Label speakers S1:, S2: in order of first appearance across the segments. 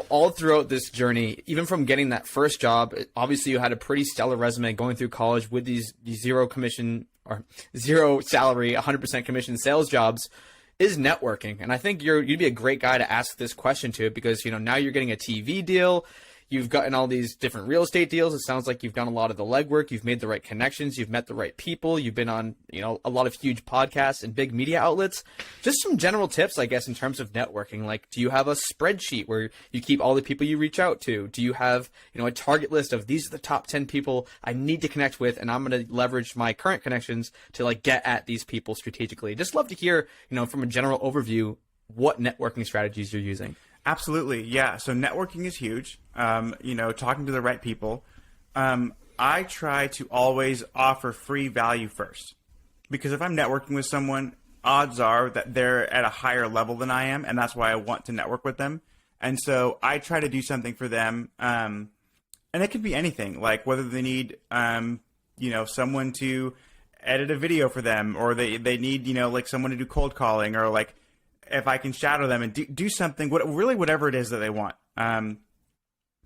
S1: All throughout this journey, even from getting that first job, obviously you had a pretty stellar resume going through college with these zero commission or zero salary, 100% commission sales jobs, is networking. And I think you'd be a great guy to ask this question to, because, now you're getting a TV deal. You've gotten all these different real estate deals. It sounds like you've done a lot of the legwork. You've made the right connections. You've met the right people. You've been on, a lot of huge podcasts and big media outlets. Just some general tips, I guess, in terms of networking. Like, do you have a spreadsheet where you keep all the people you reach out to? Do you have, a target list of these are the top 10 people I need to connect with, and I'm going to leverage my current connections to get at these people strategically? Just love to hear, from a general overview, what networking strategies you're using.
S2: Absolutely. Yeah. So networking is huge. Talking to the right people. I try to always offer free value first, because if I'm networking with someone, odds are that they're at a higher level than I am. And that's why I want to network with them. And so I try to do something for them. And it could be anything, like whether they need, someone to edit a video for them, or they need, someone to do cold calling, or if I can shadow them and do something, whatever it is that they want,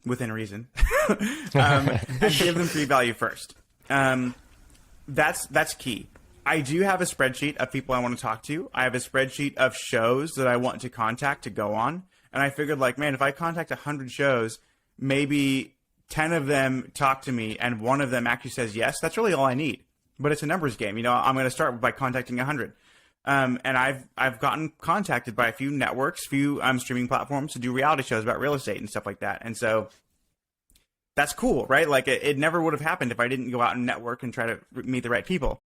S2: within reason, and give them free value first. That's key. I do have a spreadsheet of people I want to talk to. I have a spreadsheet of shows that I want to contact to go on. And I figured, if I contact 100 shows, maybe 10 of them talk to me and one of them actually says yes. That's really all I need. But it's a numbers game. I'm going to start by contacting 100. And I've gotten contacted by a few networks, few streaming platforms to do reality shows about real estate and stuff like that. And so that's cool, right? It never would have happened if I didn't go out and network and try to meet the right people.